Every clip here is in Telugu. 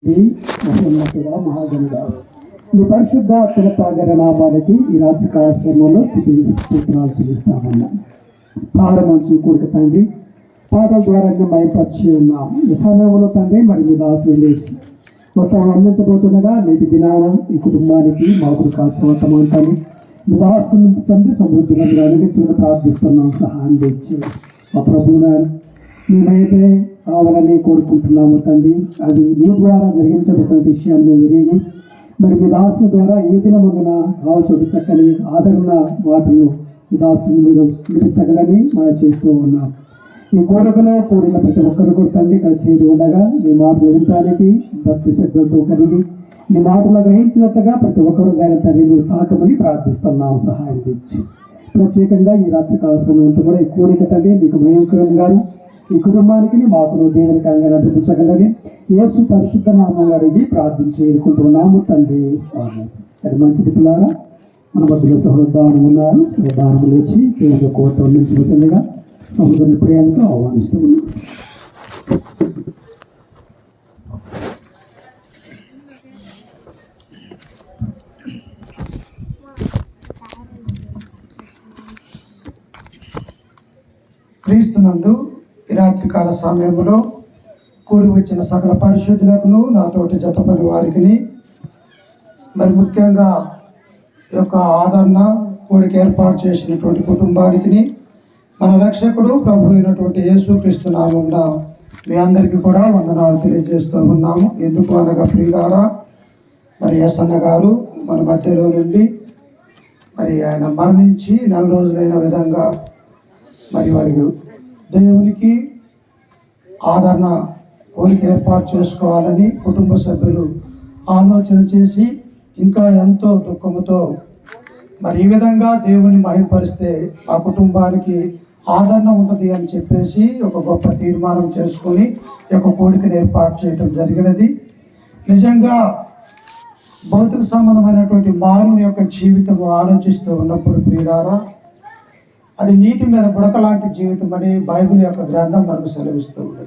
మహోన్నతుడా మహాగణుడా మీ పరిశుద్ధ తిరతాగర నామానికి ఈ రాత్రి కాలశ్రమంలో స్తోత్రాలు చెల్లిస్తామన్నా. ప్రారంభించి కూడిక తండ్రి పాటల ద్వారా మయపరిచి ఉన్నాం. ఈ సమయంలో తండ్రి మరి మీ దాసులు లేచి మొత్తం అందించబోతుండగా నేటి దినానం ఈ కుటుంబానికి మాకు కాల్సవతమని తండ్రి మీ దాసుని తండ్రి సమృద్ధిగా మీరు అనుగించడం ప్రార్థిస్తున్నాం. సహాయం తెచ్చి మా ప్రభువును మేమైతే కావాలని కోరుకుంటున్నాము తండ్రి. అది మీ ద్వారా జరిగించబోతున్న విషయాన్ని మేము విరిగి మరి మీ దాసు ద్వారా ఏ దినమందున కావాల్సిన చక్కని ఆదరణ వాటిని మీ దాసుని మీరు వినిపించగలని మనం చేస్తూ ఉన్నాం. ఈ కోరికలో కూడిన ప్రతి ఒక్కరు కూడా తండ్రి ఇక్కడ చేరి ఉండగా మీ మాటలు వినటానికి భక్తి శ్రద్ధలతో కలిగి మీ మాటలు గ్రహించినట్టుగా ప్రతి ఒక్కరు దాని తండ్రి మీరు తాకమని ప్రార్థిస్తున్నాం. సహాయం తెచ్చి ప్రత్యేకంగా ఈ రాత్రి కావాల్సినంత కూడా ఈ కోరిక తండ్రి మీకు భయంకరం గారు ఈ కుటుంబానికి మాకు దేవునికంగా నడిపించగలని యేసు పరిశుద్ధ నామం అడిగి ప్రార్థించుకుంటున్నాము తండ్రి. అది మంచిది పిల్లారా, మన మధ్యలో సహోదానం ఉన్నారు. సహోదానం లేచి దేవుని కోట నిలిచిపోతుండగా సముద్ర ప్రేమతో ఆహ్వానిస్తూ ఉన్నాం. క్రీస్తునందు ఈ రాత్రికాల సమయంలో కూడి వచ్చిన సకల పరిశుద్ధులకు నాతోటి జతపడి వారికి మరి ముఖ్యంగా ఈ యొక్క ఆదరణ కూడికి ఏర్పాటు చేసినటువంటి కుటుంబానికి మన రక్షకుడు ప్రభు అయినటువంటి యేసుక్రీస్తు నామమున మీ అందరికీ కూడా వందనాలు తెలియజేస్తూ ఉన్నాము. ఎందుకు అనగా ప్రియులారా, మరి యసన్న గారు మన మధ్యలో నుండి మరి ఆయన మరణించి 4 రోజులైన విధంగా మరి వారికి దేవునికి ఆదరణ కోరిక ఏర్పాటు చేసుకోవాలని కుటుంబ సభ్యులు ఆలోచన చేసి ఇంకా ఎంతో దుఃఖంతో మరి ఈ విధంగా దేవుని మహిమపరిస్తే ఆ కుటుంబానికి ఆదరణ ఉంటుంది అని చెప్పేసి ఒక గొప్ప తీర్మానం చేసుకొని ఈ యొక్క కోరికను ఏర్పాటు చేయడం జరిగినది. నిజంగా భౌతిక సంబంధమైనటువంటి మానవుని యొక్క జీవితం ఆలోచిస్తూ ఉన్నప్పుడు ప్రియులారా, అది నీటి మీద బుడక లాంటి జీవితం అని బైబిల్ యొక్క గ్రంథం మనకు సెలవిస్తూ ఉంది.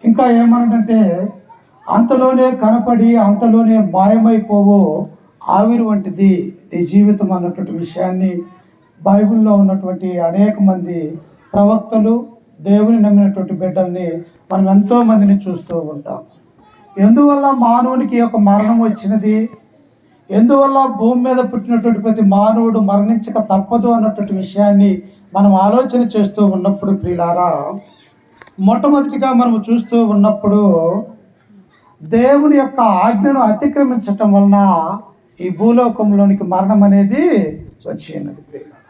ఇంకా ఏమనంటే అంతలోనే కనపడి అంతలోనే మాయమైపోవో ఆవిరి వంటిది నీ జీవితం అన్నటువంటి విషయాన్ని బైబిల్లో ఉన్నటువంటి అనేక మంది ప్రవక్తలు, దేవుని నమ్మినటువంటి బిడ్డల్ని మనం ఎంతో మందిని చూస్తూ ఉంటాం. ఎందువల్ల మానవునికి యొక్క మరణం వచ్చినది, ఎందువల్ల భూమి మీద పుట్టినటువంటి ప్రతి మానవుడు మరణించక తప్పదు అన్నటువంటి విషయాన్ని మనం ఆలోచన చేస్తూ ఉన్నప్పుడు ప్రియులారా, మొట్టమొదటిగా మనం చూస్తూ ఉన్నప్పుడు దేవుని యొక్క ఆజ్ఞను అతిక్రమించటం వలన ఈ భూలోకంలోనికి మరణం అనేది వచ్చినది ప్రియులారా.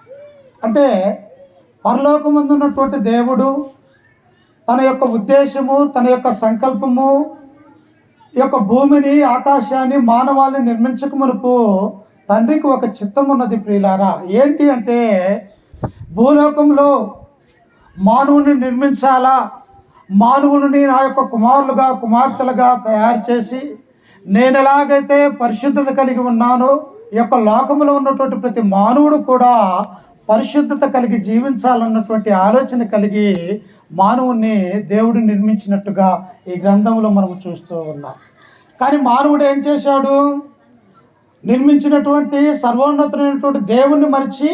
అంటే పరలోకమందు ఉన్నటువంటి దేవుడు తన యొక్క ఉద్దేశము, తన యొక్క సంకల్పము, ఈ యొక్క భూమిని, ఆకాశాన్ని, మానవాళిని నిర్మించక మునుపు తండ్రికి ఒక చిత్తం ఉన్నది ప్రియులారా. ఏంటి అంటే భూలోకంలో మానవుని నిర్మించాలా, మానవులని నా యొక్క కుమారులుగా కుమార్తెలుగా తయారు చేసి నేను ఎలాగైతే పరిశుద్ధత కలిగి ఉన్నానో ఈ యొక్క లోకంలో ఉన్నటువంటి ప్రతి మానవుడు కూడా పరిశుద్ధత కలిగి జీవించాలన్నటువంటి ఆలోచన కలిగి మానవుణ్ణి దేవుడు నిర్మించినట్టుగా ఈ గ్రంథంలో మనం చూస్తూ ఉన్నాం. కానీ మానవుడు ఏం చేశాడు? నిర్మించినటువంటి సర్వోన్నతుడైనటువంటి దేవుణ్ణి మరిచి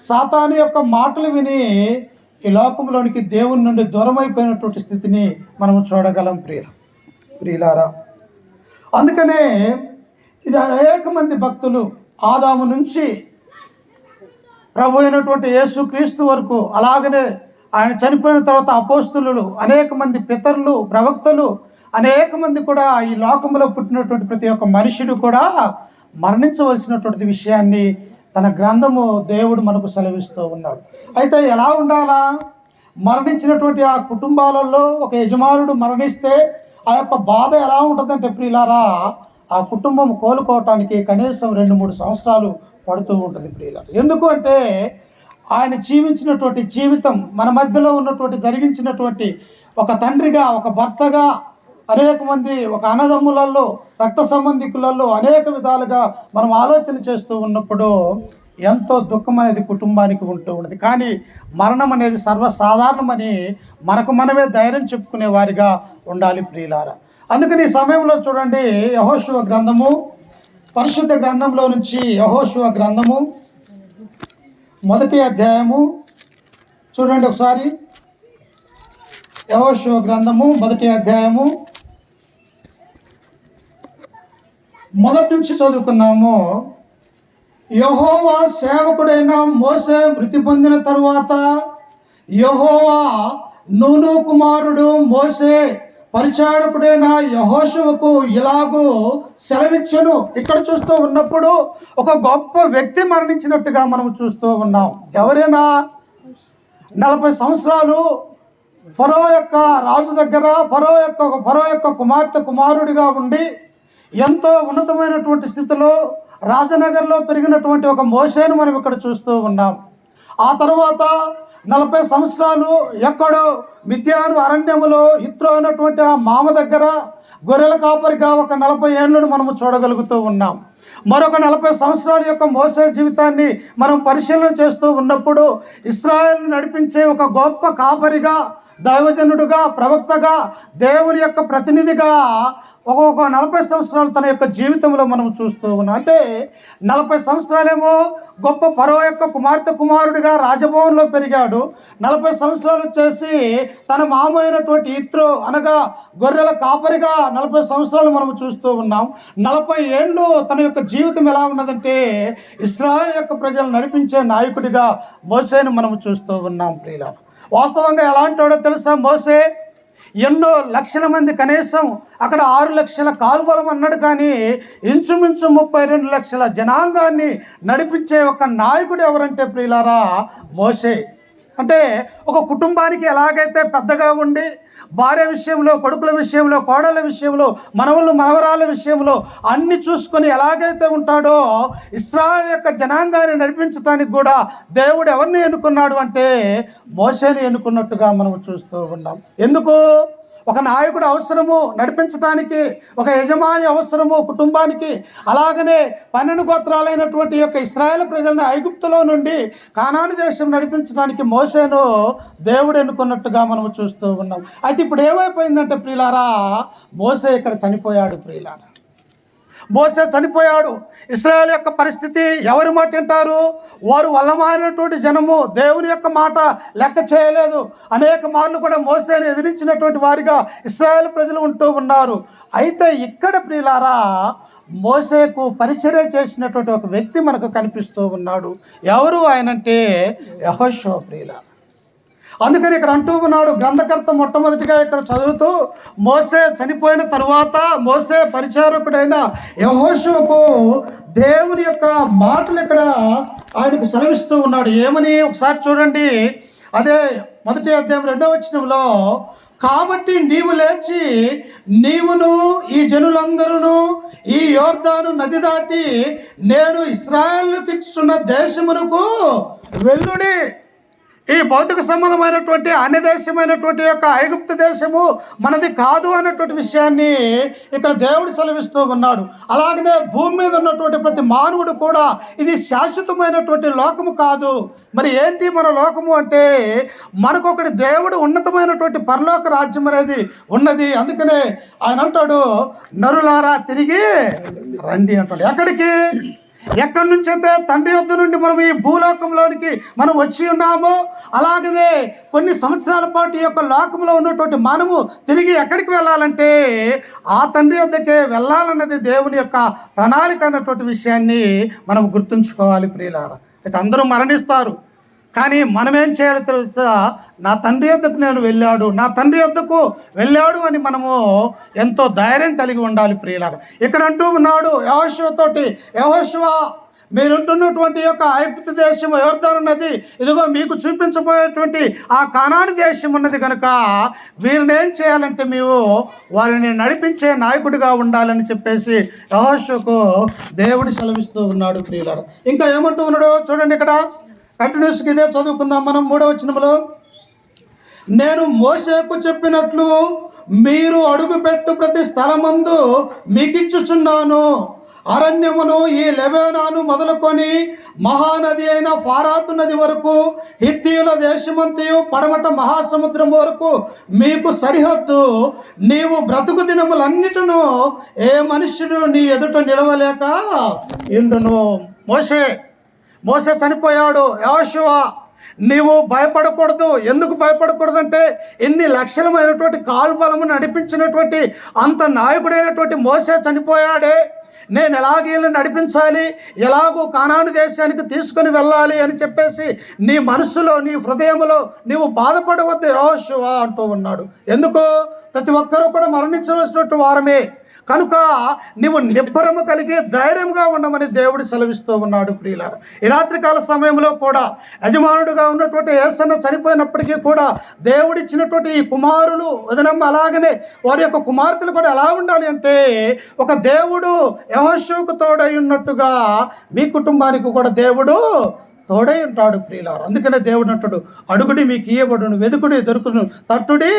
సాతాను యొక్క మాటలు విని ఈ లోకంలోనికి దేవుని నుండి దూరం అయిపోయినటువంటి స్థితిని మనం చూడగలం ప్రియులారా. అందుకనే ఇది అనేక మంది భక్తులు ఆదాము నుంచి ప్రభు అయినటువంటి యేసుక్రీస్తు వరకు, అలాగనే ఆయన చనిపోయిన తర్వాత అపోస్తులు, అనేక మంది పితరులు, ప్రవక్తలు, అనేక మంది కూడా ఈ లోకంలో పుట్టినటువంటి ప్రతి ఒక్క మనుషుడు కూడా మరణించవలసినటువంటి విషయాన్ని తన గ్రంథము దేవుడు మనకు సెలవిస్తూ ఉన్నాడు. అయితే ఎలా ఉండాలా? మరణించినటువంటి ఆ కుటుంబాలలో ఒక యజమానుడు మరణిస్తే ఆ యొక్క బాధ ఎలా ఉంటుందంటే ప్రియులారా, ఆ కుటుంబం కోలుకోవటానికి కనీసం 2-3 సంవత్సరాలు పడుతూ ఉంటుంది ప్రియులారా. ఎందుకు అంటే ఆయన జీవించినటువంటి జీవితం, మన మధ్యలో ఉన్నటువంటి జరిగించినటువంటి ఒక తండ్రిగా, ఒక భర్తగా, అనేక మంది ఒక అన్నదమ్ములలో, రక్త సంబంధికులలో అనేక విధాలుగా మనం ఆలోచన చేస్తూ ఉన్నప్పుడు ఎంతో దుఃఖం అనేది కుటుంబానికి ఉంటూ ఉన్నది. కానీ మరణం అనేది సర్వసాధారణమని మనకు మనమే ధైర్యం చెప్పుకునే వారిగా ఉండాలి ప్రియులారా. అందుకని ఈ సమయంలో చూడండి, యెహోషువ గ్రంథము, పరిశుద్ధ గ్రంథంలో నుంచి యెహోషువ గ్రంథము 1వ అధ్యాయము చూడండి ఒకసారి. యెహోషువ గ్రంథము 1వ అధ్యాయము మొదటి నుంచి చదువుకున్నాము. యెహోవా సేవకుడైన మోసే మృతి పొందిన తరువాత యెహోవా నూను కుమారుడు మోసే పరిచారకుడైన యెహోషువకు ఇలాగూ సెలవిచ్చెను. ఇక్కడ చూస్తూ ఉన్నప్పుడు ఒక గొప్ప వ్యక్తి మరణించినట్టుగా మనం చూస్తూ ఉన్నాం. ఎవరైనా 40 సంవత్సరాలు ఫరో యొక్క రాజు దగ్గర ఫరో యొక్క కుమారుడిగా ఉండి ఎంతో ఉన్నతమైనటువంటి స్థితిలో రాజనగర్లో పెరిగినటువంటి ఒక మోషేను మనం ఇక్కడ చూస్తూ ఉన్నాం. ఆ తర్వాత 40 సంవత్సరాలు ఎక్కడో మిద్యాను అరణ్యములో ఇత్రో అయినటువంటి ఆ మామ దగ్గర గొర్రెల కాపరిగా ఒక 40 ఏళ్ళను మనము చూడగలుగుతూ ఉన్నాం. మరొక 40 సంవత్సరాల యొక్క మోసే జీవితాన్ని మనం పరిశీలన చేస్తూ ఉన్నప్పుడు ఇశ్రాయేలును నడిపించే ఒక గొప్ప కాపరిగా, దైవజనుడుగా, ప్రవక్తగా, దేవుని యొక్క ప్రతినిధిగా ఒక్కొక్క 40 సంవత్సరాలు తన యొక్క జీవితంలో మనం చూస్తూ ఉన్నాం. అంటే 40 సంవత్సరాలేమో గొప్ప ఫరో యొక్క కుమారుడిగా రాజభవన్లో పెరిగాడు. 40 సంవత్సరాలు వచ్చేసి తన మామ అయినటువంటి ఇత్రో అనగా గొర్రెల కాపరిగా 40 సంవత్సరాలు మనం చూస్తూ ఉన్నాం. 40 ఏళ్ళు తన యొక్క జీవితం ఎలా ఉన్నదంటే ఇశ్రాయేలు యొక్క ప్రజలు నడిపించే నాయకుడిగా మోసేను మనం చూస్తూ ఉన్నాం. ప్రియులారా, వాస్తవంగా ఎలాంటి వాడో తెలుసా మోసే? ఎన్నో లక్షల మంది, కనీసం అక్కడ 6 లక్షల కాల్బలం అన్నాడు, కానీ ఇంచుమించు 32 లక్షల జనాంగాన్ని నడిపించే ఒక నాయకుడు ఎవరంటే ప్రియులారా మోసే. అంటే ఒక కుటుంబానికి ఎలాగైతే పెద్దగా ఉండి భార్య విషయంలో, కొడుకుల విషయంలో, కోడళ్ళ విషయంలో, మనవరాల విషయంలో అన్ని చూసుకొని ఎలాగైతే ఉంటాడో ఇశ్రాయేలు యొక్క జనాంగాన్ని నడిపించడానికి కూడా దేవుడు ఎవరిని ఎన్నుకున్నాడు అంటే మోషేని ఎన్నుకున్నట్టుగా మనం చూస్తూ ఉన్నాం. ఎందుకు? ఒక నాయకుడు అవసరము నడిపించడానికి, ఒక యజమాని అవసరము కుటుంబానికి. అలాగనే 12 గోత్రాలైనటువంటి యొక్క ఇశ్రాయేలు ప్రజలను ఐగుప్తులో నుండి కానాను దేశం నడిపించడానికి మోసేను దేవుడు ఎన్నుకున్నట్టుగా మనం చూస్తూ ఉన్నాం. అయితే ఇప్పుడు ఏమైపోయిందంటే ప్రియులారా, మోసే ఇక్కడ చనిపోయాడు. ప్రియులారా, మోసే చనిపోయాడు. ఇశ్రాయేలు యొక్క పరిస్థితి ఎవరి మాట వింటారు? వారు వల్లమారినటువంటి జనము, దేవుని యొక్క మాట లెక్క చేయలేదు. అనేక మార్లు కూడా మోసేని ఎదిరించినటువంటి వారిగా ఇశ్రాయేలు ప్రజలు ఉంటూ ఉన్నారు. అయితే ఇక్కడ ప్రియులారా మోసేకు పరిచర్య చేసినటువంటి ఒక వ్యక్తి మనకు కనిపిస్తూ ఉన్నాడు. ఎవరు ఆయనంటే యెహోషువ. ప్రియులారా, అందుకని ఇక్కడ అంటూ ఉన్నాడు గ్రంథకర్త మొట్టమొదటిగా ఇక్కడ చదువుతూ, మోసే చనిపోయిన తరువాత మోసే పరిచారకుడైన యెహోషువకు దేవుని యొక్క మాటలు ఇక్కడ ఆయనకు సెలవిస్తూ ఉన్నాడు. ఏమని ఒకసారి చూడండి. అదే 1వ అధ్యాయం 2వ వచనంలో, కాబట్టి నీవు లేచి నీవును ఈ జనులందరూ ఈ యోర్దాను నది దాటి నేను ఇశ్రాయేలుకి ఇచ్చుచున్న దేశమునకు వెళ్ళుడి. ఈ భౌతిక సంబంధమైనటువంటి అన్య దేశమైనటువంటి యొక్క ఐగుప్తు దేశము మనది కాదు అన్నటువంటి విషయాన్ని ఇక్కడ దేవుడు సెలవిస్తూ ఉన్నాడు. అలాగనే భూమి మీద ఉన్నటువంటి ప్రతి మానవుడు కూడా ఇది శాశ్వతమైనటువంటి లోకము కాదు. మరి ఏంటి మన లోకము అంటే మనకొకటి దేవుడు ఉన్నతమైనటువంటి పరలోక రాజ్యం అనేది ఉన్నది. అందుకనే ఆయన అంటాడు, నరులారా తిరిగి రండి అంటాడు. ఎక్కడి నుంచి అయితే తండ్రి యొద్ద నుండి మనం ఈ భూలోకంలోనికి మనం వచ్చి ఉన్నామో, అలాగనే కొన్ని సంవత్సరాల పాటు ఈ యొక్క లోకంలో ఉన్నటువంటి మనము తిరిగి ఎక్కడికి వెళ్ళాలంటే ఆ తండ్రి యొద్దకే వెళ్ళాలన్నది దేవుని యొక్క ప్రణాళిక అన్నటువంటి విషయాన్ని మనం గుర్తుంచుకోవాలి. ప్రియులారా, అయితే అందరూ మరణిస్తారు, కానీ మనం ఏం చేయాలో తెలుసా? నా తండ్రి యొద్దకు నా తండ్రి యొద్దకు వెళ్ళాడు అని మనము ఎంతో ధైర్యం కలిగి ఉండాలి. ప్రియులారా, ఇక్కడ అంటూ ఉన్నాడు యెహోషువతోటి, యెహోషువ మీరుంటున్నటువంటి యొక్క ఐగుప్తు దేశం యోర్దాను నది ఇదిగో మీకు చూపించబోయేటువంటి ఆ కానాను దేశం ఉన్నది కనుక వీరిని ఏం చేయాలంటే మేము వారిని నడిపించే నాయకుడిగా ఉండాలని చెప్పేసి యెహోషువకు దేవుడు సెలవిస్తూ ఉన్నాడు. ప్రియులారా, ఇంకా ఏమంటూ ఉన్నాడో చూడండి. ఇక్కడ కంటిన్యూస్గా ఇదే చదువుకుందాం మనం. 3వ వచనంలో, నేను మోషేకు చెప్పినట్లు మీరు అడుగుపెట్టు ప్రతి స్థలమందు మీకిచ్చుచున్నాను. అరణ్యమును ఈ లెబానోను మొదలుకొని మహానది అయిన ఫారాతు నది వరకు, హిత్తీయుల దేశమంతయు పడమట మహాసముద్రం వరకు మీకు సరిహద్దు. నీవు బ్రతుకు దినములన్నిటిను ఏ మనుష్యుడు నీ ఎదుట నిలవలేక ఇండును. మోసే చనిపోయాడు. యెహోషువ నీవు భయపడకూడదు. ఎందుకు భయపడకూడదంటే, ఇన్ని లక్షలమైనటువంటి కాల్బలము నడిపించినటువంటి అంత నాయకుడైనటువంటి మోసే చనిపోయాడే, నేను ఎలాగీళ్ళు నడిపించాలి, ఎలాగో కానాను దేశానికి తీసుకొని వెళ్ళాలి అని చెప్పేసి నీ మనసులో, నీ హృదయంలో నీవు బాధపడవద్దు యెహోషువ అంటూ ఉన్నాడు. ఎందుకు? ప్రతి ఒక్కరూ కూడా మరణించవలసినట్టు వారమే కనుక నీవు నిబ్బరము కలిగి ధైర్యంగా ఉండమని దేవుడు సెలవిస్తూ ఉన్నాడు. ప్రియులారా, ఈ రాత్రికాల సమయంలో కూడా యజమానుడుగా ఉన్నటువంటి యేసన్న చనిపోయినప్పటికీ కూడా దేవుడిచ్చినటువంటి ఈ కుమారులు వదనమ్మ, అలాగనే వారి యొక్క కుమార్తెలు కూడా ఎలా ఉండాలి అంటే, ఒక దేవుడు యెహోషువకు తోడై ఉన్నట్టుగా మీ కుటుంబానికి కూడా దేవుడు తోడై ఉంటాడు. ప్రియులారా, అందుకనే దేవుడు అంటాడు, అడుగుడి మీకు ఇయ్యబడును, వెదుకుడి దొరుకును, తట్టుడి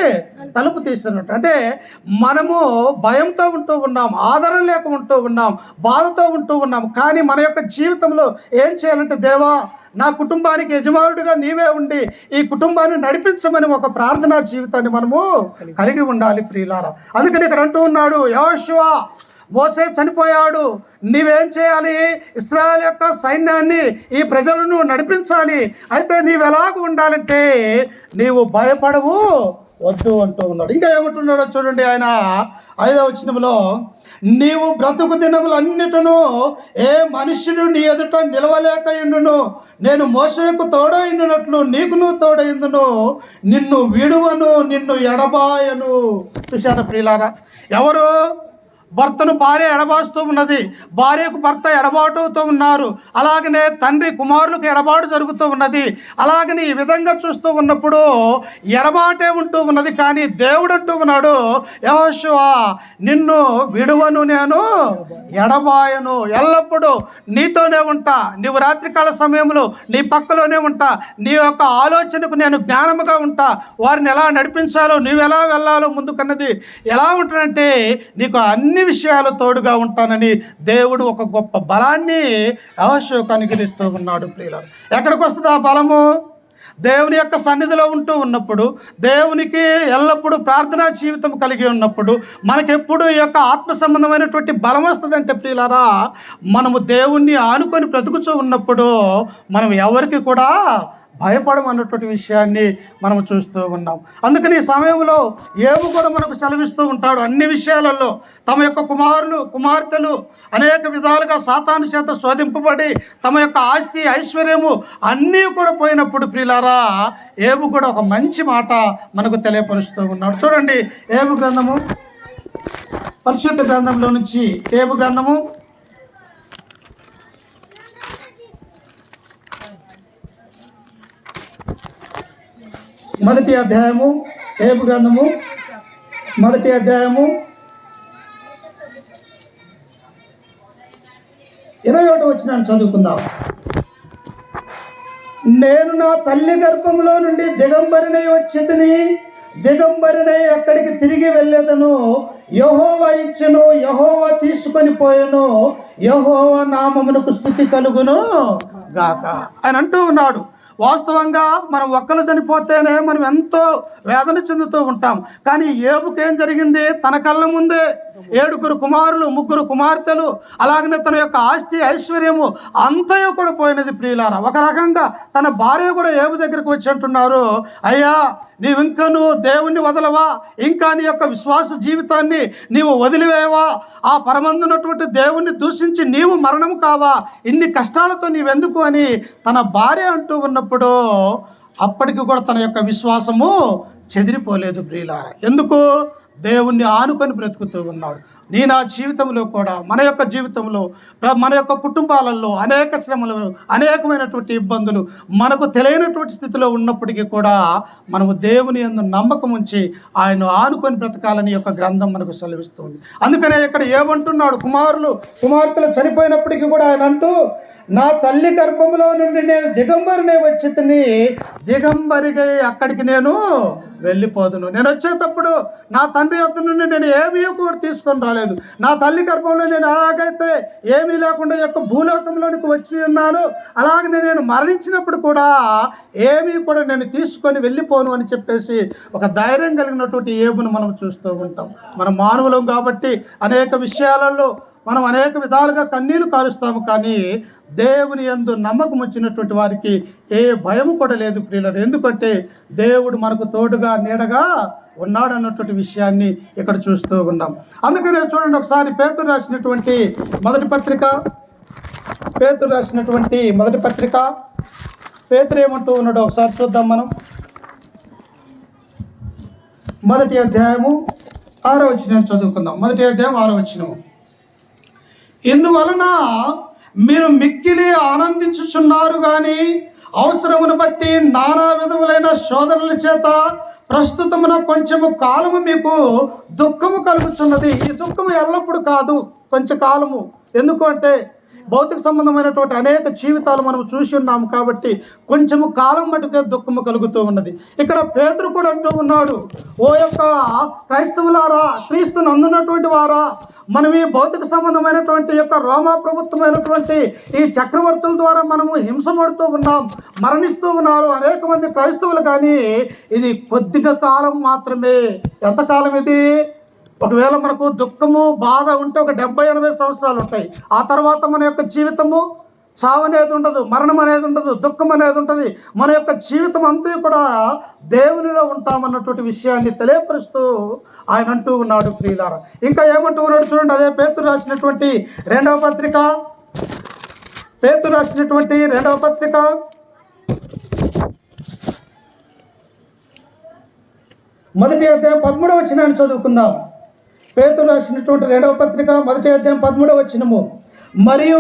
తలుపు తీస్తున్నట్టు. అంటే మనము భయంతో ఉంటూ ఉన్నాం, ఆదరణ లేక ఉంటూ ఉన్నాం, బాధతో ఉంటూ ఉన్నాం. కానీ మన యొక్క జీవితంలో ఏం చేయాలంటే, దేవా నా కుటుంబానికి యజమానుడిగా నీవే ఉండి ఈ కుటుంబాన్ని నడిపించమని ఒక ప్రార్థనా జీవితాన్ని మనము కలిగి ఉండాలి. ప్రియులారా, అందుకని ఇక్కడ అంటూ ఉన్నాడు, యెహోషువ మోసే చనిపోయాడు, నీవేం చేయాలి? ఇశ్రాయేలు యొక్క సైన్యాన్ని, ఈ ప్రజలను నడిపించాలి. అయితే నీవు ఎలాగ ఉండాలంటే, నీవు భయపడవు వద్దు అంటూ ఉన్నాడు. ఇంకా ఏమంటున్నాడో చూడండి. ఆయన 5వ వచనంలో, నీవు బ్రతుకు దినములన్నిటిను ఏ మనుష్యుడు నీ ఎదుట నిలవలేక ఇండును, నేను మోషేకు తోడైండునట్లు నీకును తోడైందును, నిన్ను విడువను, నిన్ను ఎడబాయను. చూశారా ప్రియులారా, ఎవరు? భర్తను భార్య ఎడబాస్తూ ఉన్నది, భార్యకు భర్త ఎడబాటుతూ ఉన్నారు, అలాగనే తండ్రి కుమారులకు ఎడబాటు జరుగుతూ ఉన్నది. అలాగని ఈ విధంగా చూస్తూ ఉన్నప్పుడు ఎడబాటే ఉంటూ ఉన్నది. కానీ దేవుడు అంటూ ఉన్నాడు, యెహోషువ నిన్ను విడువను, నేను ఎడబాయను, ఎల్లప్పుడూ నీతోనే ఉంటా. నీవు రాత్రికాల సమయంలో నీ పక్కలోనే ఉంటా. నీ యొక్క ఆలోచనకు నేను జ్ఞానముగా ఉంటా. వారిని ఎలా నడిపించాలో, నువ్వు ఎలా వెళ్ళాలో ముందుకన్నది ఎలా ఉంటానంటే, నీకు అన్ని విషయాలు తోడుగా ఉంటానని దేవుడు ఒక గొప్ప బలాన్ని యెహోషువకు అనుగ్రహిస్తూ ఉన్నాడు. ప్రియులారా, ఎక్కడికి వస్తుంది ఆ బలము? దేవుని యొక్క సన్నిధిలో ఉంటూ ఉన్నప్పుడు, దేవునికి ఎల్లప్పుడూ ప్రార్థనా జీవితం కలిగి ఉన్నప్పుడు మనకెప్పుడు ఈ యొక్క ఆత్మ సంబంధమైనటువంటి బలం వస్తుందంటే ప్రియులారా, మనము దేవుణ్ణి ఆనుకొని బ్రతుకుతూ ఉన్నప్పుడు మనం ఎవరికి కూడా భయపడమన్నటువంటి విషయాన్ని మనం చూస్తూ ఉన్నాం. అందుకని ఈ సమయంలో యోబు కూడా మనకు సెలవిస్తూ ఉంటాడు. అన్ని విషయాలలో తమ యొక్క కుమార్తెలు అనేక విధాలుగా సాతాను చేత శోధింపబడి తమ యొక్క ఆస్తి ఐశ్వర్యము అన్నీ కూడా పోయినప్పుడు ప్రియులారా, యోబు కూడా ఒక మంచి మాట మనకు తెలియపరుస్తూ ఉన్నాడు. చూడండి, యోబు గ్రంథము, పరిశుద్ధ గ్రంథంలో నుంచి యోబు గ్రంథము 1వ అధ్యాయము, యోబు గ్రంథము 1వ అధ్యాయము 21వ వచనాన్ని చదువుకుందాం. నేను నా తల్లి గర్భంలో నుండి దిగంబరినై వచ్చితిని, దిగంబరినై అక్కడికి తిరిగి వెళ్ళేదను. యెహోవా ఇచ్చెను, యెహోవా తీసుకొని పోయెను, యెహోవా నామమునకు స్తుతి కలుగును గాక అని అంటూ ఉన్నాడు. వాస్తవంగా మనం ఒక్కరు చనిపోతేనే మనం ఎంతో వేదన చెందుతూ ఉంటాం. కానీ యోబుకి ఏం జరిగింది? తన కళ్ళ ముందే 7 కుమారులు, 3 కుమార్తెలు, అలాగనే తన యొక్క ఆస్తి ఐశ్వర్యము అంతయు కూడా పోయినది. ప్రియులారా, ఒక రకంగా తన భార్య కూడా యోబు దగ్గరికి వచ్చి అంటున్నారు, అయ్యా నీవు ఇంకా దేవుణ్ణి వదలవా? ఇంకా నీ యొక్క విశ్వాస జీవితాన్ని నీవు వదిలివేవా? ఆ పరమందున్నటువంటి దేవుణ్ణి దూషించి నీవు మరణం కావా? ఇన్ని కష్టాలతో నీవెందుకు అని తన భార్య అంటూ ఉన్నప్పుడు అప్పటికి కూడా తన యొక్క విశ్వాసము చెదిరిపోలేదు. ప్రియులారా, ఎందుకు? దేవుణ్ణి ఆనుకొని బ్రతుకుతూ ఉన్నాడు. నా జీవితంలో కూడా, మన యొక్క జీవితంలో, మన యొక్క కుటుంబాలలో అనేక శ్రమలు, అనేకమైనటువంటి ఇబ్బందులు మనకు తెలియనటువంటి స్థితిలో ఉన్నప్పటికీ కూడా మనము దేవుని యందు నమ్మకం ఉంచి ఆయన ఆనుకొని బ్రతకాలని యొక్క గ్రంథం మనకు సెలవిస్తుంది. అందుకనే ఇక్కడ ఏమంటున్నాడు? కుమార్తెలు చనిపోయినప్పటికీ కూడా ఆయన అంటూ, నా తల్లి గర్భంలో నుండి నేను దిగంబరినే వచ్చితిని, దిగంబరిగా అక్కడికి నేను వెళ్ళిపోదును. నేను వచ్చేటప్పుడు నా తండ్రి యొద్ద నుండి నేను ఏమీ కూడా తీసుకొని రాలేదు. నా తల్లి గర్భంలో నేను ఎలాగైతే ఏమీ లేకుండా యొక్క భూలోకంలోనికి వచ్చి ఉన్నాను, అలాగనే నేను మరణించినప్పుడు కూడా ఏమీ కూడా నేను తీసుకొని వెళ్ళిపోను అని చెప్పేసి ఒక ధైర్యం కలిగినటువంటి ఏబును మనం చూస్తూ ఉంటాం. మనం మానవులం కాబట్టి అనేక విషయాలలో మనం అనేక విధాలుగా కన్నీళ్లు కారుస్తాము, కానీ దేవుని యందు నమ్మకం వచ్చినటువంటి వారికి ఏ భయము కూడా లేదు ప్రియులారా. ఎందుకంటే దేవుడు మనకు తోడుగా నీడగా ఉన్నాడు అన్నటువంటి విషయాన్ని ఇక్కడ చూస్తూ ఉన్నాం. అందుకనే చూడండి ఒకసారి పేతురు రాసినటువంటి మొదటి పత్రిక పేతురు ఏమంటూ ఉన్నాడో ఒకసారి చూద్దాం. మనం మొదటి అధ్యాయము 6వ వచనం చదువుకుందాం. మొదటి అధ్యాయం 6వ వచనం. ఇందువలన మీరు మిక్కిలి ఆనందించుచున్నారు కానీ అవసరమును బట్టి నానా విధములైన శోధనల చేత ప్రస్తుతమున కొంచెము కాలము మీకు దుఃఖము కలుగుతున్నది. ఈ దుఃఖము ఎల్లప్పుడూ కాదు, కొంచెం కాలము. ఎందుకు అంటే భౌతిక సంబంధమైనటువంటి అనేక జీవితాలు మనం చూసి ఉన్నాము కాబట్టి కొంచెము కాలం మటుకే దుఃఖము కలుగుతూ ఉన్నది. ఇక్కడ పేతురు కూడా అంటూ ఉన్నాడు, ఓ యొక్క క్రైస్తవులారా, క్రీస్తుని అందున్నటువంటి వారా, మనం ఈ భౌతిక సంబంధమైనటువంటి యొక్క రోమా ప్రభుత్వమైనటువంటి ఈ చక్రవర్తుల ద్వారా మనము హింసపడుతూ ఉన్నాం, మరణిస్తూ ఉన్నారు అనేక మంది క్రైస్తవులు. కానీ ఇది కొద్దిగా కాలం మాత్రమే. ఎంతకాలం ఇది? ఒకవేళ మనకు దుఃఖము బాధ ఉంటే ఒక 70-80 సంవత్సరాలు ఉంటాయి. ఆ తర్వాత మన యొక్క జీవితము చావు అనేది ఉండదు, మరణం అనేది ఉండదు, దుఃఖం అనేది ఉంటుంది. మన యొక్క జీవితం అంతా కూడా దేవునిలో ఉంటామన్నటువంటి విషయాన్ని తెలియపరుస్తూ ఆయన అంటూ ఉన్నాడు ప్రియులారా. ఇంకా ఏమంటూ ఉన్నాడు చూడండి. అదే పేతురు రాసినటువంటి రెండవ పత్రిక మొదటి అధ్యాయం 13వ వచనాన్ని చదువుకుందాం. పేతురు రాసినటువంటి రెండవ పత్రిక మొదటి అధ్యాయం 13వ వచనము. మరియు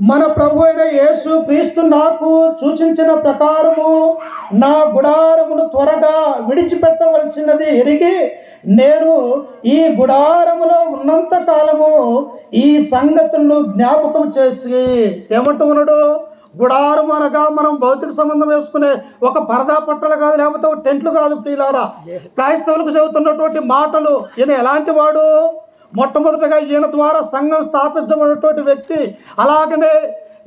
మన ప్రభు అయిన యేసు క్రీస్తు నాకు సూచించిన ప్రకారము నా గుడారమును త్వరగా విడిచిపెట్టవలసినది ఎరిగి నేను ఈ గుడారములో ఉన్నంత కాలము ఈ సంగతులను జ్ఞాపకం చేసి. ఏమంటూ ఉన్నాడు? గుడారం అనగా మనం భౌతిక సంబంధం వేసుకునే ఒక పరదా పట్టలు కాదు, లేకపోతే ఒక టెంట్లు కాదు ప్రియులారా. క్రైస్తవులకు చెబుతున్నటువంటి మాటలు. ఈయన ఎలాంటి వాడు? మొట్టమొదటిగా ఈయన ద్వారా సంఘం స్థాపించబడినటువంటి వ్యక్తి. అలాగనే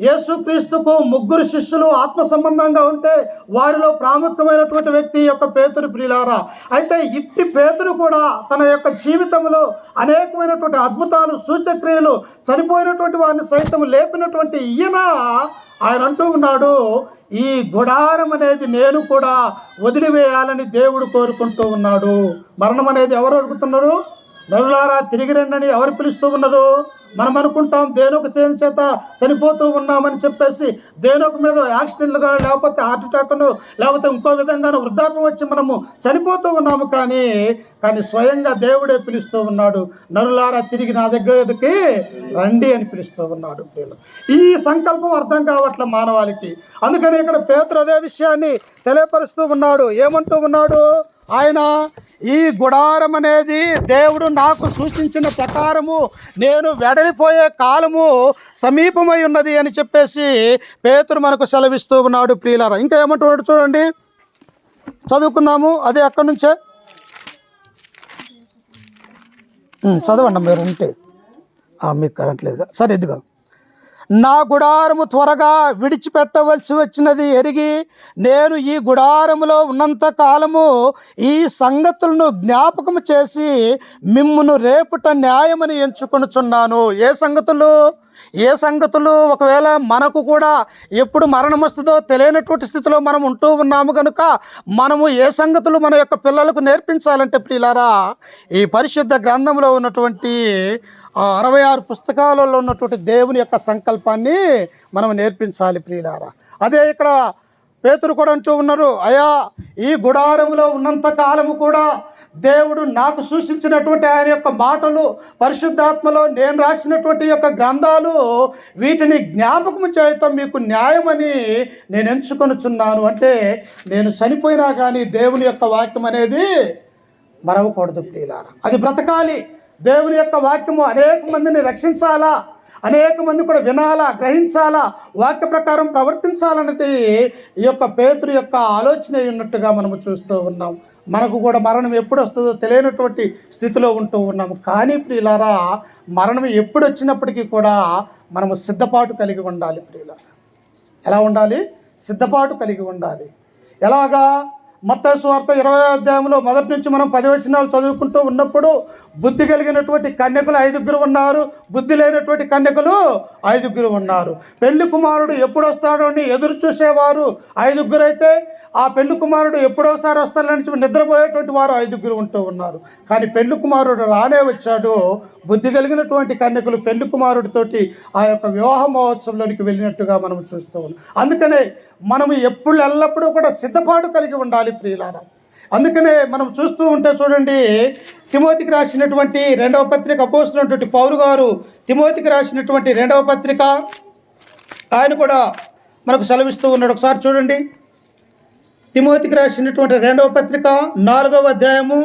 యేసుక్రీస్తుకు 3 శిష్యులు ఆత్మ సంబంధంగా ఉంటే వారిలో ప్రాముఖ్యమైనటువంటి వ్యక్తి యొక్క పేతురు ప్రియులారా. అయితే ఇట్టి పేతురు కూడా తన యొక్క జీవితంలో అనేకమైనటువంటి అద్భుతాలు, సూచక్రియలు, చనిపోయినటువంటి వారిని సైతం లేపినటువంటి ఆయన అంటూ ఉన్నాడు, ఈ గుడారం అనేది నేను కూడా వదిలివేయాలని దేవుడు కోరుకుంటూ ఉన్నాడు. మరణం అనేది ఎవరు అడుగుతున్నారు? నరులారా తిరిగి రండి ఎవరు పిలుస్తూ ఉన్నారు? మనం అనుకుంటాం దేనొక చేత చనిపోతూ ఉన్నామని చెప్పేసి, దేనొక మీద యాక్సిడెంట్లుగా, లేకపోతే హార్ట్ అటాక్ను, లేకపోతే ఇంకో విధంగా వృద్ధాప్యం వచ్చి మనము చనిపోతూ ఉన్నాము. కానీ స్వయంగా దేవుడే పిలుస్తూ ఉన్నాడు, నరులారా తిరిగి నా దగ్గరికి రండి అని పిలుస్తూ ఉన్నాడు. ఈ సంకల్పం అర్థం కావట్లే మానవాళికి. అందుకని ఇక్కడ పేతురు అదే విషయాన్ని తెలియపరుస్తూ ఉన్నాడు. ఏమంటూ ఉన్నాడు ఆయన? ఈ గుడారం అనేది దేవుడు నాకు సూచించిన ప్రకారము నేను వెడలిపోయే కాలము సమీపమై ఉన్నది అని చెప్పేసి పేతురు మనకు సెలవిస్తూ ఉన్నాడు ప్రియులారా. ఇంకా ఏమంటున్నాడు చూడండి, చదువుకుందాము. అదే అక్కడి నుంచే చదవండి మీరు ఉంటే. మీకు కరెంట్ లేదుగా, సరే ఇదిగా. నా గుడారము త్వరగా విడిచిపెట్టవలసి వచ్చినది ఎరిగి నేను ఈ గుడారములో ఉన్నంత కాలము ఈ సంగతులను జ్ఞాపకము చేసి మిమ్మును రేపుట న్యాయమని ఎంచుకొనుచున్నాను. ఏ సంగతులు? ఒకవేళ మనకు కూడా ఎప్పుడు మరణం వస్తుందో తెలియనటువంటి స్థితిలో మనం ఉంటూ ఉన్నాము కనుక మనము ఏ సంగతులు మన యొక్క పిల్లలకు నేర్పించాలంటే ప్రియులారా, ఈ పరిశుద్ధ గ్రంథంలో ఉన్నటువంటి 66 పుస్తకాలలో ఉన్నటువంటి దేవుని యొక్క సంకల్పాన్ని మనం నేర్పించాలి ప్రియులారా. అదే ఇక్కడ పేతురు కూడా అంటూ ఉన్నారు, అయ్యా ఈ గుడారంలో ఉన్నంత కాలము కూడా దేవుడు నాకు సూచించినటువంటి ఆయన యొక్క మాటలు, పరిశుద్ధాత్మలో నేను రాసినటువంటి యొక్క గ్రంథాలు, వీటిని జ్ఞాపకము చేయటం మీకు న్యాయమని నేను ఎంచుకొనుచున్నాను. అంటే నేను చనిపోయినా కానీ దేవుని యొక్క వాక్యం అనేది మరవకూడదు ప్రియులారా. అది బ్రతకాలి. దేవుని యొక్క వాక్యము అనేక మందిని రక్షించాలా, అనేక మంది కూడా వినాలా, గ్రహించాలా, వాక్య ప్రకారం ప్రవర్తించాలన్నది ఈ యొక్క పేతురు యొక్క ఆలోచన ఉన్నట్టుగా మనము చూస్తూ ఉన్నాం. మనకు కూడా మరణం ఎప్పుడు వస్తుందో తెలియనటువంటి స్థితిలో ఉంటూ ఉన్నాము. కానీ ప్రియులారా, మరణం ఎప్పుడు వచ్చినప్పటికీ కూడా మనము సిద్ధపాటు కలిగి ఉండాలి. ప్రియులారా, ఎలా ఉండాలి? సిద్ధపాటు కలిగి ఉండాలి. ఎలాగా? మత్తయి సువార్త 20వ అధ్యాయంలో మొదటి నుంచి మనం 10 వచనాలు చదువుకుంటూ ఉన్నప్పుడు బుద్ధి కలిగినటువంటి కన్యకులు 5 ఉన్నారు, బుద్ధి లేనటువంటి కన్యకులు 5 ఉన్నారు. పెళ్లి కుమారుడు ఎప్పుడు వస్తాడో అని ఎదురు చూసేవారు 5 అయితే, ఆ పెళ్లి కుమారుడు ఎప్పుడోసారి వస్తాడని నిద్రపోయేటువంటి వారు 5 ఉంటూ ఉన్నారు. కానీ పెళ్లి కుమారుడు రానే వచ్చాడు. బుద్ధి కలిగినటువంటి కన్యకులు పెళ్లి కుమారుడితోటి ఆ యొక్క వివాహ మహోత్సవంలోనికి వెళ్ళినట్టుగా మనం చూస్తూ ఉన్నాం. అందుకనే మనం ఎల్లప్పుడూ కూడా సిద్ధపాటు కలిగి ఉండాలి ప్రియులారా. అందుకనే మనం చూస్తూ ఉంటే చూడండి, తిమోతికి రాసినటువంటి 2వ పత్రిక, అపోస్తలుడైనటువంటి పౌలు గారు తిమోతికి రాసినటువంటి 2వ పత్రిక ఆయన కూడా మనకు సెలవిస్తూ ఉన్నాడు. ఒకసారి చూడండి, తిమోతికి రాసినటువంటి 2వ పత్రిక 4వ అధ్యాయము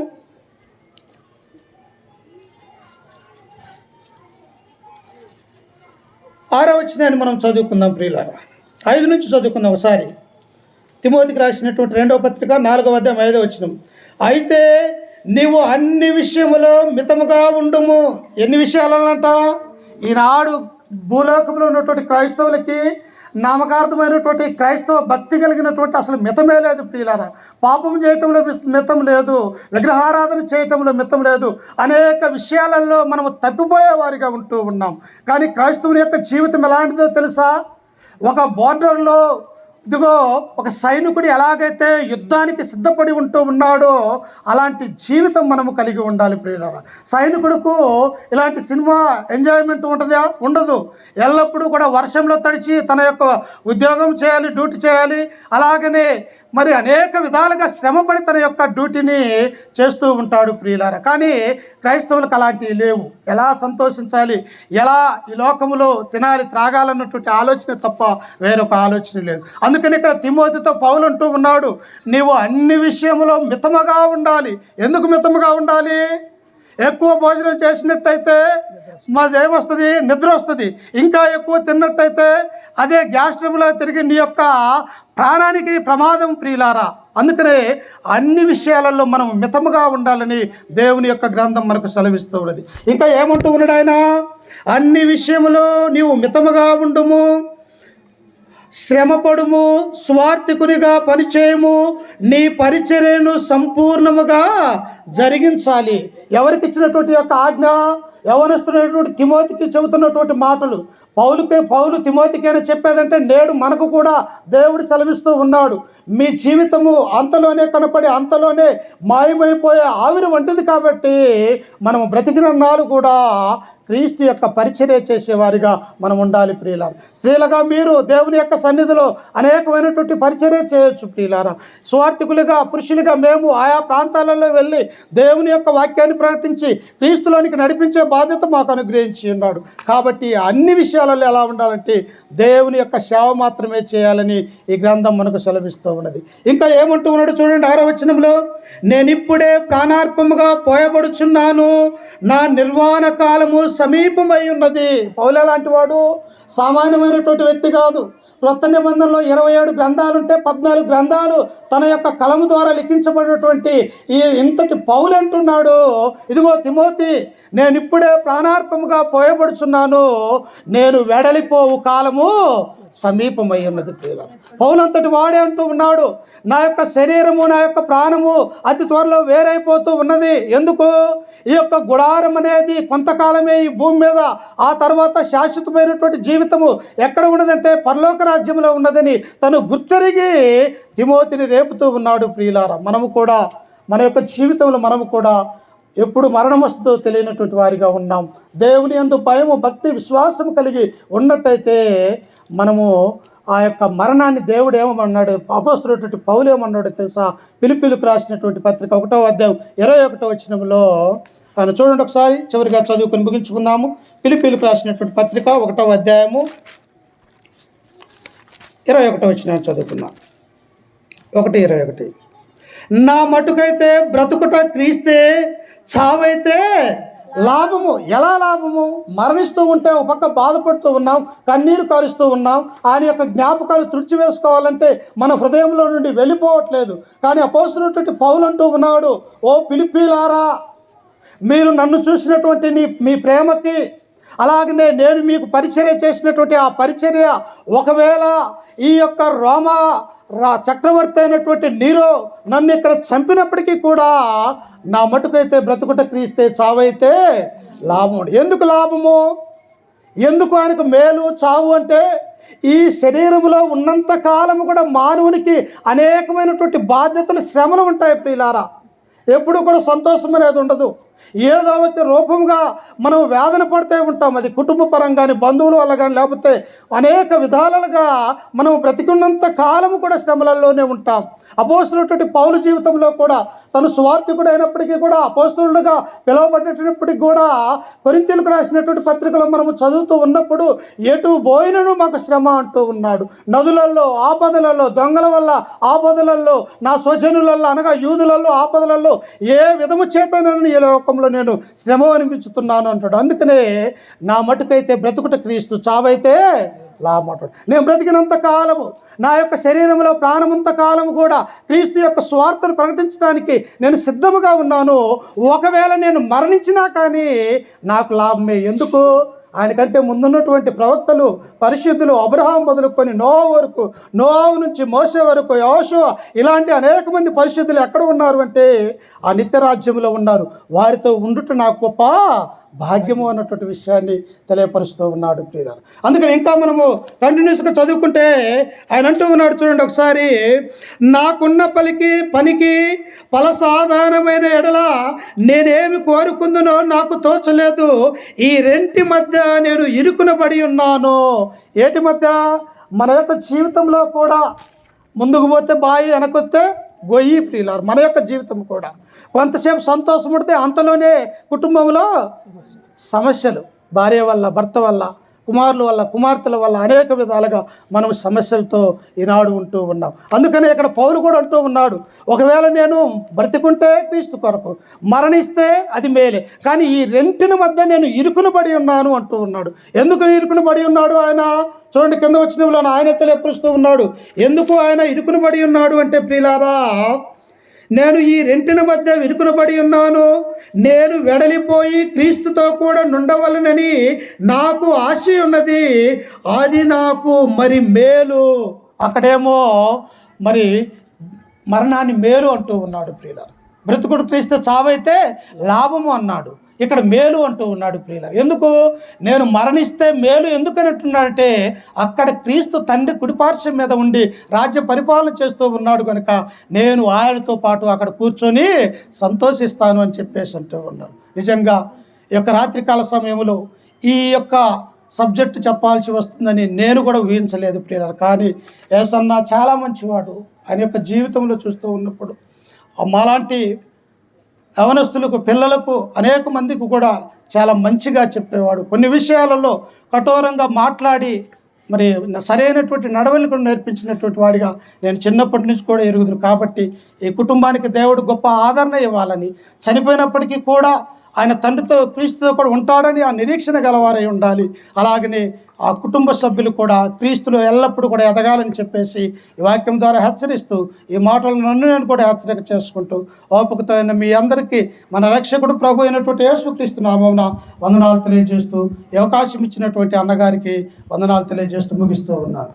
6వ వచనాన్ని మనం చదువుకుందాం ప్రియులారా. 5 నుంచి చదువుకుందాం ఒకసారి. తిమోతికి రాసినటువంటి 2వ పత్రిక 4వ అధ్యాయం 5వ వచనం. అయితే నీవు అన్ని విషయములో మితముగా ఉండుము. ఎన్ని విషయాలంట? ఈనాడు భూలోకంలో ఉన్నటువంటి క్రైస్తవులకి నామకార్థమైనటువంటి క్రైస్తవ భక్తి కలిగినటువంటి అసలు మితమే లేదు ప్రియులారా. పాపం చేయటంలో మితం లేదు, విగ్రహారాధన చేయటంలో మితం లేదు, అనేక విషయాలలో మనము తప్పిపోయే వారిగా ఉంటూ ఉన్నాం. కానీ క్రైస్తవుని యొక్క జీవితం ఎలాంటిదో తెలుసా? ఒక బోర్డర్లో ఇదిగో ఒక సైనికుడు ఎలాగైతే యుద్ధానికి సిద్ధపడి ఉంటూ ఉన్నాడో అలాంటి జీవితం మనము కలిగి ఉండాలి ప్రియులారా. సైనికుడుకు ఇలాంటి సినిమా ఎంజాయ్మెంట్ ఉంటుందా? ఉండదు. ఎల్లప్పుడూ కూడా వర్షంలో తడిచి తన యొక్క ఉద్యోగం చేయాలి, డ్యూటీ చేయాలి. అలాగనే మరి అనేక విధాలుగా శ్రమపడి తన యొక్క డ్యూటీని చేస్తూ ఉంటాడు ప్రియులారా. కానీ క్రైస్తవులకు అలాంటివి లేవు. ఎలా సంతోషించాలి, ఎలా ఈ లోకములో తినాలి, త్రాగాలన్నటువంటి ఆలోచన తప్ప వేరొక ఆలోచన లేదు. అందుకని ఇక్కడ తిమోతితో పౌలు అంటూ ఉన్నాడు, నీవు అన్ని విషయములో మితముగా ఉండాలి. ఎందుకు మితముగా ఉండాలి? ఎక్కువ భోజనం చేసినట్టయితే మాదేమొస్తుంది? నిద్ర వస్తుంది. ఇంకా ఎక్కువ తిన్నట్టయితే అదే గ్యాస్ ట్రబుల్ తిరిగి నీ యొక్క ప్రాణానికి ప్రమాదం ప్రియులారా. అందుకనే అన్ని విషయాలలో మనం మితముగా ఉండాలని దేవుని యొక్క గ్రంథం మనకు సెలవిస్తూ ఉన్నది. ఇంకా ఏమంటూ ఉన్నాడు ఆయన? అన్ని విషయములో నీవు మితముగా ఉండుము, శ్రమపడుము, స్వార్థికునిగా పనిచేయము, నీ పరిచర్యను సంపూర్ణముగా జరిగించాలి. ఎవరికి ఇచ్చినటువంటి యొక్క ఆజ్ఞ? యవనస్తున్నటువంటి తిమోతికి చెబుతున్నటువంటి మాటలు. పౌలు తిమోతికైనా చెప్పేదంటే నేడు మనకు కూడా దేవుడు సెలవిస్తూ ఉన్నాడు. మీ జీవితము అంతలోనే కనపడి అంతలోనే మాయమైపోయే ఆవిరి వంటిది. కాబట్టి మనము బ్రతికిన నాలు కూడా క్రీస్తు యొక్క పరిచర్య చేసేవారిగా మనం ఉండాలి ప్రియులారా. స్త్రీలుగా మీరు దేవుని యొక్క సన్నిధిలో అనేకమైనటువంటి పరిచర్య చేయొచ్చు ప్రియులారా. స్వార్థికులుగా, పురుషులుగా మేము ఆయా ప్రాంతాలలో వెళ్ళి దేవుని యొక్క వాక్యాన్ని ప్రకటించి క్రీస్తులోనికి నడిపించే బాధ్యత మాకు అనుగ్రహించి ఉన్నాడు. కాబట్టి అన్ని విషయాలలో ఎలా ఉండాలంటే దేవుని యొక్క సేవ మాత్రమే చేయాలని ఈ గ్రంథం మనకు సెలవిస్తూ ఉన్నది. ఇంకా ఏమంటూ ఉన్నాడు చూడండి 6వ వచనంలో, నేనిప్పుడే ప్రాణార్పముగా పోయబడుచున్నాను, నా నిర్వాణ కాలము సమీపమై ఉన్నది. పౌలు లాంటి వాడు సామాన్యమైనటువంటి వ్యక్తి కాదు. క్రొత్త నిబంధనలో 27 గ్రంథాలు ఉంటే 14 గ్రంథాలు తన యొక్క కలము ద్వారా లిఖించబడినటువంటి ఈ ఇంతటి పౌలు అంటున్నాడు, ఇదిగో తిమోతి, నేను ఇప్పుడే ప్రాణార్పముగా పోయబడుచున్నాను, నేను వెడలిపోవు కాలము సమీపమై ఉన్నది. పౌలు అంతటి వాడే అంటూ ఉన్నాడు, నా యొక్క శరీరము, నా యొక్క ప్రాణము అతి త్వరలో వేరైపోతూ ఉన్నది. ఎందుకు? ఈ యొక్క గుడారం అనేది కొంతకాలమే ఈ భూమి మీద, ఆ తర్వాత శాశ్వతమైనటువంటి జీవితము ఎక్కడ ఉన్నదంటే పరలోక రాజ్యంలో ఉన్నదని తను గుర్తెరిగి తిమోతిని రేపుతూ ఉన్నాడు ప్రియులారా. మనము కూడా మన యొక్క జీవితంలో మనము కూడా ఎప్పుడు మరణం వస్తుందో తెలియనటువంటి వారిగా ఉన్నాం. దేవుని యందు భయము, భక్తి, విశ్వాసం కలిగి ఉన్నట్టయితే మనము ఆ యొక్క మరణాన్ని దేవుడు ఏమన్నాడు, అపోస్తలుడైనటువంటి పౌలు ఏమన్నాడు తెలుసా? ఫిలిప్పీయులకు రాసినటువంటి పత్రిక 1వ అధ్యాయం 21వ వచనంలో ఆయన చూడండి ఒకసారి, చివరిగా చదువుకొని ముగించుకుందాము. ఫిలిప్పీయులకు రాసినటువంటి పత్రిక 1వ అధ్యాయము 21వ వచనాన్ని చదువుకుందాం. 1:21. నా మటుకైతే బ్రతుకుట క్రీస్తే, చావైతే లాభము. ఎలా లాభము? మరణిస్తూ ఉంటే ఒక పక్క బాధపడుతూ ఉన్నాం, కన్నీరు కారుస్తూ ఉన్నాం. ఆయన యొక్క జ్ఞాపకాలు తుడిచివేసుకోవాలంటే మన హృదయంలో నుండి వెళ్ళిపోవట్లేదు. కానీ అపోస్తలుడైనటువంటి పౌలు అంటూ ఉన్నాడు, ఓ ఫిలిప్పీయులారా, మీరు నన్ను చూసినటువంటి మీ ప్రేమకి, అలాగనే నేను మీకు పరిచర్య చేసినటువంటి ఆ పరిచర్య ఒకవేళ ఈ యొక్క రోమా చక్రవర్తి అయినటువంటి నీరో నన్ను ఇక్కడ చంపినప్పటికీ కూడా నా మటుకైతే బ్రతుకుట క్రీస్తే, చావైతే లాభం. ఎందుకు లాభము? ఎందుకు ఆయనకు మేలు చావు అంటే, ఈ శరీరంలో ఉన్నంత కాలము కూడా మానవునికి అనేకమైనటువంటి బాధ్యతలు, శ్రమలు ఉంటాయి ప్రియులారా. ఎప్పుడు కూడా సంతోషం అనేది ఉండదు. ఏదో ఒక రూపంగా మనం వేదన పడుతూ ఉంటాం. అది కుటుంబ పరంగా కానీ, బంధువుల వల్ల కానీ, లేకపోతే అనేక విధాలుగా మనం బ్రతికున్నంత కాలము కూడా శ్రమలలోనే ఉంటాం. అపోస్తలుడైనటువంటి పౌలు జీవితంలో కూడా తను స్వార్థకుడు అయినప్పటికీ కూడా, అపోస్తలుడుగా పిలువబడినప్పటికీ కూడా, కొరింథీయులకు రాసినటువంటి పత్రికలో మనము చదువుతూ ఉన్నప్పుడు ఎటు పోయినను మాకు శ్రమ అంటూ ఉన్నాడు. నదులలో ఆపదలలో, దొంగల వల్ల ఆపదలలో, నా స్వజనులలో అనగా యూదులలో ఆపదలలో ఏ విధము చేత ఈ లోకంలో నేను శ్రమ అనిపించుతున్నాను అంటాడు. అందుకనే నా మటుకైతే బ్రతుకుట క్రీస్తు, చావైతే లాభం. నేను బ్రతికినంత కాలము, నా యొక్క శరీరంలో ప్రాణమంత కాలము కూడా క్రీస్తు యొక్క స్వార్థను ప్రకటించడానికి నేను సిద్ధముగా ఉన్నాను. ఒకవేళ నేను మరణించినా కానీ నాకు లాభమే. ఎందుకు? ఆయనకంటే ముందున్నటువంటి ప్రవక్తలు, పరిశుద్ధులు, అబ్రహాం మొదలుకొని నోవా వరకు, నోవాహు నుంచి మోసే వరకు, యోషువ, ఇలాంటి అనేక మంది పరిశుద్ధులు ఎక్కడ ఉన్నారు అంటే ఆ నిత్యరాజ్యంలో ఉన్నారు. వారితో ఉండుట నాకు గొప్ప భాగ్యము అన్నటువంటి విషయాన్ని తెలియపరుస్తూ ఉన్నాడు ప్రియులారా. అందుకని ఇంకా మనము కంటిన్యూస్గా చదువుకుంటే ఆయన అంటూ ఉన్నాడు, చూడండి ఒకసారి, నాకున్న పనికి ఫలసాధారణమైన ఎడల నేనేమి కోరుకుందునో నాకు తోచలేదు. ఈ రెంటి మధ్య నేను ఇరుకునబడి ఉన్నాను. ఏటి మధ్య? మన యొక్క జీవితంలో కూడా ముందుకు పోతే బాయి, వెనకొస్తే గొయ్యి ప్రియులారు. మన యొక్క జీవితం కూడా కొంతసేపు సంతోషం పడితే అంతలోనే కుటుంబంలో సమస్యలు, భార్య వల్ల, భర్త వల్ల, కుమారుల వల్ల, కుమార్తెల వల్ల అనేక విధాలుగా మనం సమస్యలతో ఈనాడు ఉంటూ ఉన్నాం. అందుకనే ఇక్కడ పౌలు కూడా అంటూ ఉన్నాడు, ఒకవేళ నేను బ్రతికుంటే క్రీస్తు కొరకు, మరణిస్తే అది మేలే, కానీ ఈ రెంటిని మధ్య నేను ఇరుకునబడి ఉన్నాను అంటూ ఉన్నాడు. ఎందుకు ఇరుకునబడి ఉన్నాడు ఆయన? చూడండి కింద వచ్చినలో ఆయన తెలియపరుస్తూ ఉన్నాడు. ఎందుకు ఆయన ఇరుకునబడి ఉన్నాడు అంటే ప్రియులారా, నేను ఈ రెంటిని మధ్య ఇరుకునబడి ఉన్నాను. నేను వెడలిపోయి క్రీస్తుతో కూడా నుండవలనని నాకు ఆశ ఉన్నది. అది నాకు మరి మేలు. అక్కడేమో మరి మరణాన్ని మేలు అంటూ ఉన్నాడు ప్రియులారా. బ్రతుకుడు క్రీస్తు, చావైతే లాభము అన్నాడు. ఇక్కడ మేలు అంటూ ఉన్నాడు ప్రియులారా. ఎందుకు? నేను మరణిస్తే మేలు ఎందుకని అంటున్నాడంటే, అక్కడ క్రీస్తు తండ్రి కుడిపార్శ్వం మీద ఉండి రాజ్య పరిపాలన చేస్తూ ఉన్నాడు కనుక నేను ఆయనతో పాటు అక్కడ కూర్చొని సంతోషిస్తాను అని చెప్పేసి అంటూ ఉన్నాడు. నిజంగా ఈ యొక్క రాత్రికాల సమయంలో ఈ యొక్క సబ్జెక్టు చెప్పాల్సి వస్తుందని నేను కూడా ఊహించలేదు ప్రియులారా. కానీ యేసన్న చాలా మంచివాడు. ఆయన యొక్క జీవితంలో చూస్తూ ఉన్నప్పుడు మాలాంటి యవనస్తులకు, పిల్లలకు, అనేక మందికి కూడా చాలా మంచిగా చెప్పేవాడు. కొన్ని విషయాలలో కఠోరంగా మాట్లాడి మరి సరైనటువంటి నడవడికను నేర్పించినటువంటి వాడిగా నేను చిన్నప్పటి నుంచి కూడా ఎరుగుదును. కాబట్టి ఈ కుటుంబానికి దేవుడు గొప్ప ఆదరణ ఇవ్వాలని, చనిపోయినప్పటికీ కూడా ఆయన తండ్రితో క్రీస్తుతో కూడా ఉంటాడని ఆ నిరీక్షణ గలవారై ఉండాలి. అలాగనే ఆ కుటుంబ సభ్యులు కూడా క్రీస్తులో ఎల్లప్పుడూ కూడా ఎదగాలని చెప్పేసి ఈ వాక్యం ద్వారా హెచ్చరిస్తూ, ఈ మాటలు నన్ను నేను కూడా హెచ్చరిక చేసుకుంటూ, ఓపికతో మీ అందరికీ మన రక్షకుడు ప్రభు అయినటువంటి యేసుక్రీస్తు నామమున వందనాలు తెలియజేస్తూ, ఈ అవకాశం ఇచ్చినటువంటి అన్నగారికి వందనాలు తెలియజేస్తూ ముగిస్తూ ఉన్నాను.